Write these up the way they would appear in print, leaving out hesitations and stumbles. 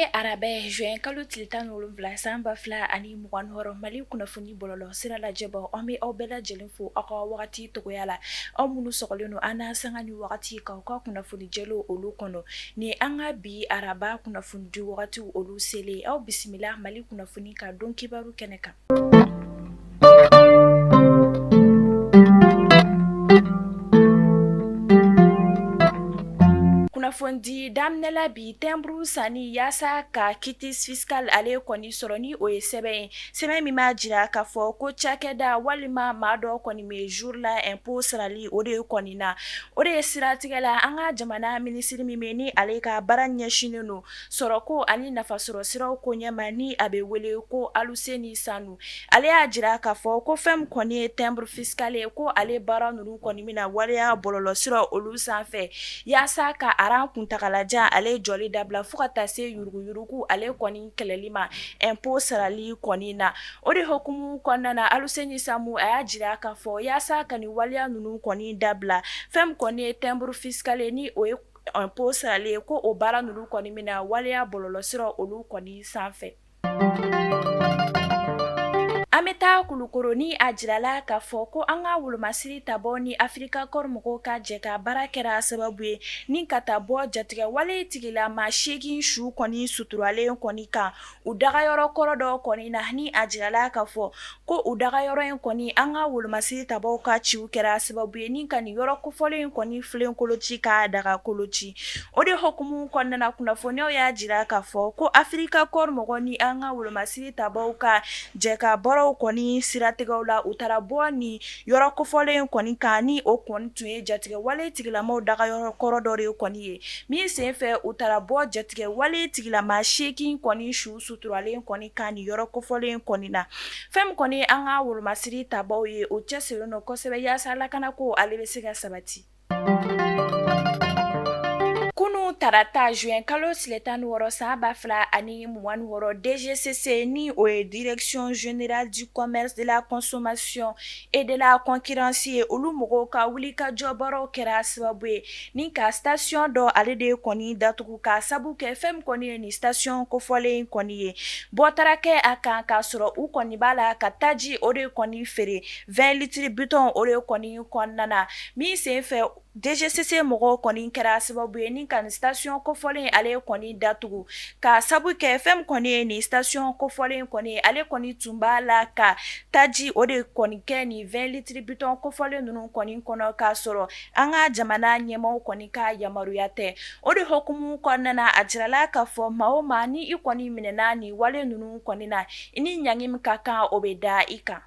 ye arabe juin kalo tile 17 san 2026 Mali kunnafoni bɔlɔlɔ sira lajɛbɔ an bɛ aw bɛɛ lajɛlen fo aw ka wagati togoya la aw minnu sɔgɔlen don an na sanga ni wagati ka ka kunnafoni jɛlo olu kɔnɔ ni an ka bi araba kunnafoni di wagati olu selen aw bisimila Mali kunnafoni ka don kibaru kɛnɛ kan. Kunnafoni daminɛla bi timbre sanni yaasa ka quitus fiscal ale kɔni sɔrɔ ni o ye sɛbɛn min b'a jira k'a fɔ ko cakɛda walima maa dɔ kɔni bɛ jour la impôt sarali o de kɔni na o de ye siratigɛ la an ka jamana minisiri min bɛ ni ale ka baara ɲɛsinnen don sɔrɔko ani nafasɔrɔ siraw ko ɲɛma ni a bɛ wele ko Aluseni Sanu ale y'a jira k'a fɔ ko fɛn min kɔni ye timbre fiscal ye ko ale baara ninnu kɔni bɛna waleya bɔlɔlɔsiraw olu sanfɛ yaasa ka aran kuntagalajan ale jɔli dabila fo ka taa se yuruguyurugu ale kɔni kɛlɛli ma impôt sarali kɔni na o de hokumu kɔnɔna na Aluseni Sanu a y'a jira k'a fɔ yaasa ka nin waleya ninnu kɔni dabila fɛn min kɔni ye timbre fiscal ye ni o ye impôt sarali ye ko o baara ninnu kɔni bɛna waleya bɔlɔlɔsiraw olu kɔni sanfɛ. An bɛ taa Kulukoro ni a jirala k'a fɔ ko an ka wolomasiri tabɔ ni Afrika Korps mɔgɔw ka jɛ ka baara kɛra sababu ye ni ka taa bɔ jatigɛ wale tigilama 8 su kɔni suturalen kɔni kan u dagayɔrɔ kɔrɔ dɔ kɔni na ni a jirala k'a fɔ ko u dagayɔrɔ in kɔni an ka wolomasiri tabɔw ka ciw kɛra sababu ye ni ka nin yɔrɔ kofɔlen kɔni filen koloci ka daga koloci o de hokumu kɔnɔna na kunnafoniyaw y'a jira k'a fɔ ko Afrika Korps mɔgɔ ni an ka wolomasiri tabɔw ka jɛ ka bɔrɔw kɔni siratigɛw la u taara bɔ ni yɔrɔ kofɔlen kɔni kan ni o kɔni tun ye jatigɛ wale tigilamaw dagayɔrɔ kɔrɔ dɔ de kɔni ye min senfɛ u taara bɔ jatigɛ wale tigilama 8 kɔni su suturalen kɔni kan ni yɔrɔ kofɔlen kɔni na fɛn min kɔni an ka wolomasiri tabaw ye o cɛsirilen don kosɛbɛ yaasa lakana ko ale bɛ se ka sabati. Kunu tarata juin kalo tile 16 san 2026 DGCC ni o ye Direction Générale du Commerce, de la Consommation et de la Concurrence ye olu mɔgɔw ka wulikajɔ baaraw kɛra sababu ye ni ka station dɔ ale de kɔni datugu ka sabu kɛ fɛn min kɔni ye ni station kofɔlen kɔni ye bɔtara kɛ a kan k'a sɔrɔ u kɔni b'a la ka taji o de kɔni feere 20 litres bitɔn o de kɔni kɔnɔna na min senfɛ DGCC mɔgɔw kɔni kɛra sababu ye ni ka nin station kofɔlen ale kɔni datugu ka sabu kɛ fɛn min kɔni ye nin station kofɔlen kɔni ale kɔni tun b'a la ka taji o de kɔni kɛ nin 20 litres bitɔn kofɔlen ninnu kɔni kɔnɔ k'a sɔrɔ an ka jamana ɲɛmaaw kɔni ka yamaruya tɛ o de hokumu kɔnɔna na a jirala k'a fɔ maa o maa ni i kɔni minɛna nin wale ninnu kɔni na i ni ɲangi min ka kan o bɛ da i kan.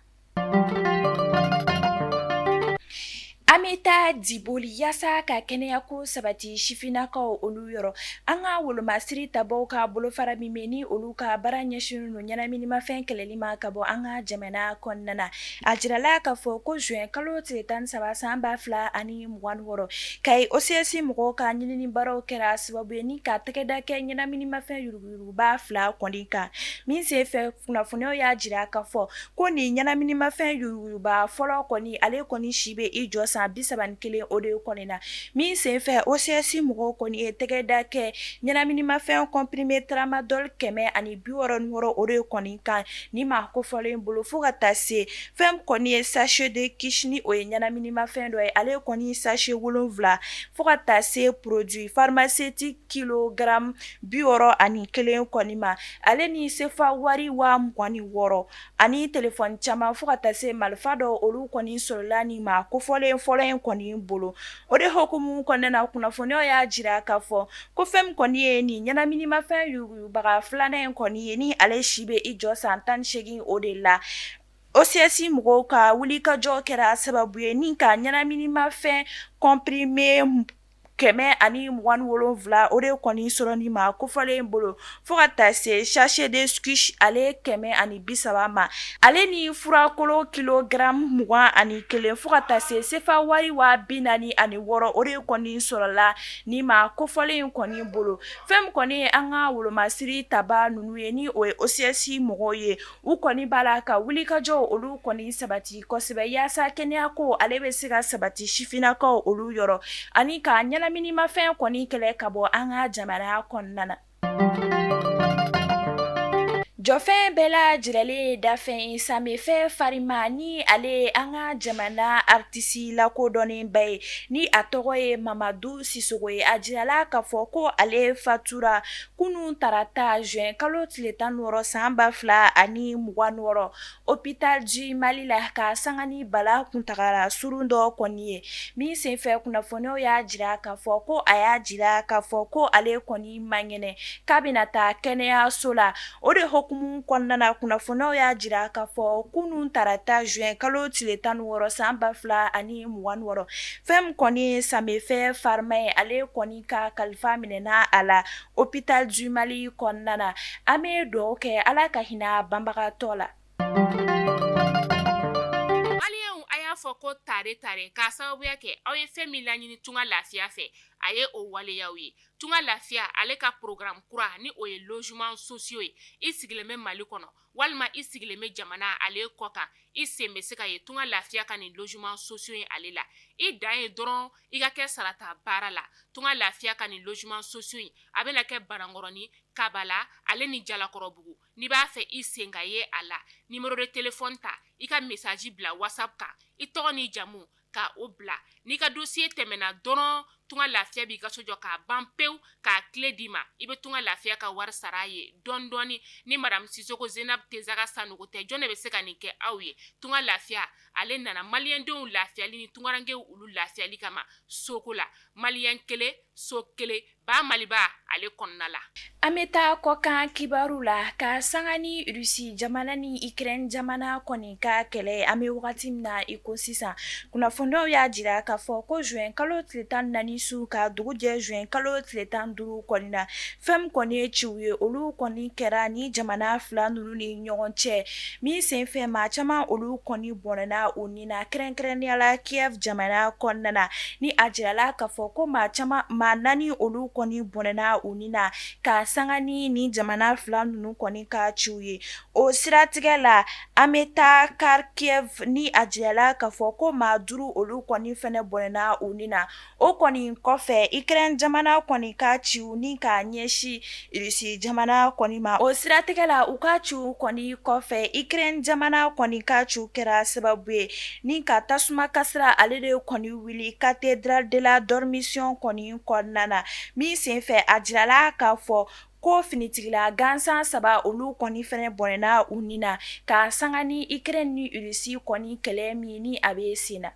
An bɛ taa Diboli yaasa ka kɛnɛyako sabati sifinnakaw olu yɔrɔ an ka wolomasiri tabaw ka bolofara min bɛ ni olu ka baara ɲɛsinnen don ɲɛnaminimafɛn kɛlɛli ma ka bɔ an ka jamana kɔnɔna na a jirala k'a fɔ ko juin kalo tile 13 san 2026 Kayi OCS mɔgɔw ka ɲinini baaraw kɛra sababu ye ni ka tɛgɛda kɛ ɲɛnaminimafɛn yuruguyuruguba 2 kɔni kan min senfɛ kunnafoniyaw y'a jira k'a fɔ ko nin ɲɛnaminimafɛn yuruguyuruguba fɔlɔ kɔni ale kɔni si bɛ i jɔ san 31 o de kɔni na min senfɛ OCS mɔgɔw kɔni ye tɛgɛda kɛ ɲɛnaminimafɛn comprimé tramadol 160 o de kɔni kan ni ma kofɔlen bolo fo ka taa se fɛn kɔni ye sachet de quiche ni o ye ɲɛnaminimafɛn dɔ ye ale kɔni sachet 7 fo ka taa se produit pharmaceutique kilogramme 61 kɔni ma ale ni sefa wari 26 ani téléphone caman fo ka taa se marifa dɔ olu kɔni sɔrɔla ni ma kofɔlen fɔlɔ in kɔni bolo o de hokumu kɔnɔna na kunnafoniyaw y'a jira k'a fɔ ko fɛn min kɔni ye nin ɲɛnaminimafɛn yuruguyurugubaga 2nan in kɔni ye ni ale si bɛ i jɔ san 18 o de la OCS mɔgɔw ka wulikajɔ kɛra sababu ye ni ka ɲɛnaminimafɛn comprimé 127 o de kɔni sɔrɔ ni ma kofɔlen bolo fo ka taa se sachet de quiche ale 130 ma ale ni furakolo kilogramme 21 fo ka taa se sefa wari 46 o de kɔni sɔrɔla ni ma kofɔlen kɔni bolo fɛn min kɔni ye an ka wolomasiri taba ninnu ye ni o ye OCS mɔgɔw ye u kɔni b'a la ka wulikajɔ olu kɔni sabati kosɛbɛ yaasa kɛnɛyako ale bɛ se ka sabati sifinnakaw olu yɔrɔ ani ka ɲɛnaminimafɛn kɔni kɛlɛ ka bɔ an ka jamana kɔnɔna na. Jɔfɛn bɛɛ lajɛlenlen dafɛn samefɛ farima ni ale an ka jamana artisi lakodɔnnenba ye ni a tɔgɔ ye mamadu sisogo ye a jirala ka fɔ ko ale fatura kunun tarata juin kalo tile 16 san 2026 hôpital du Mali la ka sanga ni bala kuntagala surun dɔ kɔni ye min senfɛ kunnafoniyaw y'a jira ka fɔ ko a y'a jira ka fɔ ko ale kɔni mangɛnɛ k'a bɛna taa kɛnɛyaso la o de hokumu kɔnɔna na kunnafoniyaw y'a jira ka fɔ kunun tarata juin kalo tile 16 san 2026 fɛn min kɔni ye samefɛ farima ye ale kɔni ka kalifa minɛna a la hôpital du Mali kɔnɔna na an bɛ dugawu kɛ Ala ka hinɛ banbagatɔ la. A y'a fɔ ko tare k'a sababuya kɛ aw ye fɛn min laɲini tunga lafiya fɛ a ye o waleyaw ye tunga lafiya ale ka programme kura ni o ye logement sociaux ye i sigilen bɛ Mali kɔnɔ walima i sigilen bɛ jamana ale kɔ kan i sen bɛ se ka ye tunga lafiya ka nin logement sociaux ye ale la i dan ye dɔrɔn i ka kɛ sarata baara la tunga lafiya ka nin logement sociaux in a bɛna kɛ Banankɔrɔni Kabala ale ni Jalakɔrɔbugu n'i b'a fɛ i sen ka ye a la numéro de téléphone ta i ka message bila WhatsApp kan i tɔgɔ ni jamu ka o bila n'i ka dossier tɛmɛna dɔrɔn tunga lafiya b'i ka so jɔ k'a ban pewu k'a clé d'i ma i bɛ tunga lafiya ka wari sara a ye dɔɔni dɔɔni ni madame Sisoko Zenab Tesaga Sanogo tɛ jɔn de bɛ se ka nin kɛ aw ye tunga lafiya ale nana maliyɛndenw lafiyali ni tungarankew olu lafiyali kama soko la maliyɛn kelen so kelen ba Maliba ale kɔnɔna la. An bɛ taa kɔkan kibaru la ka sanga ni Rusi jamana ni Ukraine jamana kɔni ka kɛlɛ an bɛ wagati min na i ko sisan kunnafoniyaw y'a jira k'a fɔ ko juin kalo tile 14 su ka dugu jɛ juin kalo tile 15 kɔni na fɛn min kɔni ye ciw ye olu kɔni kɛra ni jamana fila ninnu ni ɲɔgɔn cɛ min senfɛ maa caman olu kɔni bɔnɛna u ni na kɛrɛnkɛrɛnnenya la Kiev jamana kɔnɔna na ni a jirala k'a fɔ ko maa 4 olu kɔni bɔnɛna u ni na ka sanga ni jamana fila ninnu kɔni ka ciw ye o siratigɛ la an bɛ taa Kharkiv ni a jirala k'a fɔ ko maa 5 olu kɔni fɛnɛ bɔnɛna u ni na o kɔni kɔfɛ Ukraine jamana kɔni ka ciw ni ka ɲɛsin Rusi jamana kɔni ma o siratigɛ la u ka ciw kɔni kɔfɛ Ukraine jamana kɔni ka ciw kɛra sababu ye ni ka tasuma kasira ale de kɔni wuli cathédrale de la dormition kɔni kɔnɔna na min senfɛ a jirala k'a fɔ ko finitigila gansan 3 olu kɔni fɛnɛ bɔnɛna u ni na ka sanga ni Ukraine ni Rusi kɔni kɛlɛ min ni a bɛ sen na.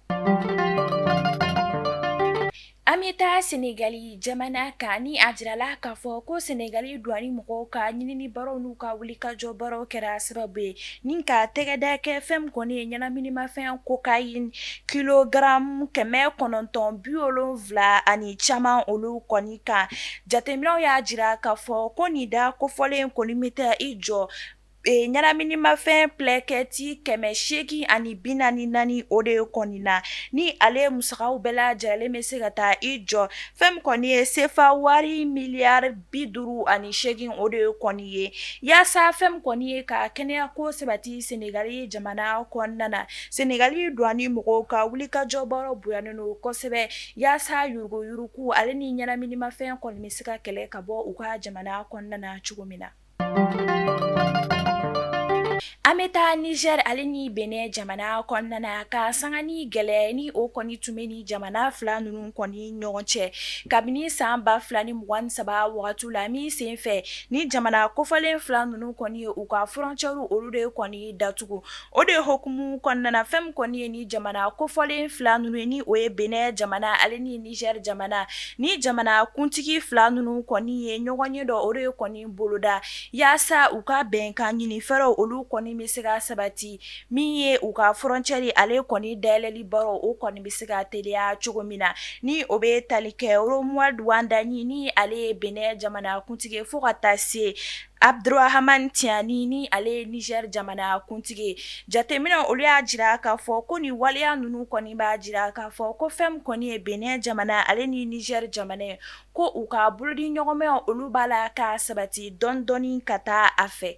An bɛ taa Senegali jamana kan ni a jirala k'a fɔ ko Senegali douane mɔgɔw ka ɲinini baaraw n'u ka wulikajɔ baaraw kɛra sababu ye ni ka tɛgɛda kɛ fɛn min kɔni ye ɲɛnaminimafɛn cocaïne kilogramme 970 ani caman olu kɔni kan jateminɛw y'a jira k'a fɔ ko nin da kofɔlen kɔni bɛ taa i jɔ ɲɛnaminimafɛn plɛkɛti 844 o de kɔni na ni ale musakaw bɛɛ lajɛlen bɛ se ka taa i jɔ fɛn min kɔni ye CFA wari miliyari 58 o de kɔni ye yaasa fɛn min kɔni ye ka kɛnɛya ko sabati Senegali jamana kɔnɔna na Senegali douane mɔgɔw ka wulikajɔ baaraw bonyanen don kosɛbɛ yaasa yuruguyurugu ale ni ɲɛnaminimafɛn kɔni bɛ se ka kɛlɛ ka bɔ u ka jamana kɔnɔna na cogo min na. An bɛ taa Niger ale ni Benin jamana kɔnɔna na ka sanga ni gɛlɛya ni o kɔni tun bɛ ni jamana fila ninnu kɔni ɲɔgɔn cɛ kabini san 2023 wagati la min senfɛ ni jamana kofɔlen fila ninnu kɔni ye u ka frontière olu de kɔni datugu o de hokumu kɔnɔna na fɛn min kɔni ye ni jamana kofɔlen fila ninnu ye ni o ye Benin jamana ale ni Niger jamana ni jamana kuntigi fila ninnu kɔni ye ɲɔgɔn ye dɔ o de kɔni boloda yaasa u ka bɛnkan ɲini fɛrɛw olu kɔni bɛ se ka sabati min ye u ka frontière ale kɔni dayɛlɛli baaraw o kɔni bɛ se ka teliya cogo min na ni o bɛ tali kɛ Romuald Wandani ni ale ye Benin jamana kuntigi fo ka taa se Abdurahmane Tiani ni ale ye Niger jamana kuntigi jateminɛ olu y'a jira k'a fɔ ko ni waleya ninnu kɔni b'a jira k'a fɔ ko fɛn min kɔni ye Benin jamana ale ni Niger jamana ye ko u ka bolodi ɲɔgɔnmɛw olu b'a la ka sabati dɔɔni dɔɔni ka taa a fɛ.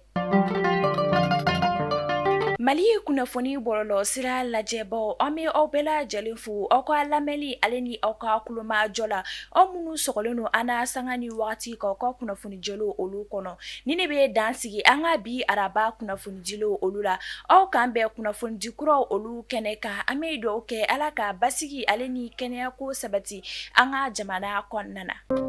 Mali kunnafoni bɔlɔlɔ sira lajɛbaw an bɛ aw bɛɛ lajɛlen fo aw ka lamɛnli ale ni aw ka kulomajɔ la aw minnu sɔgɔlen don an sanga ni wagati ka ka kunnafonijɛ olu kɔnɔ ni ne bɛ dan sigi an ka bi araba kunnafonidi olu la aw k'an bɛn kunnafonidikuraw olu kɛnɛ kan an bɛ dɔw kɛ ala ka basigi ale ni kɛnɛyako sabati an ka jamana kɔnɔna na.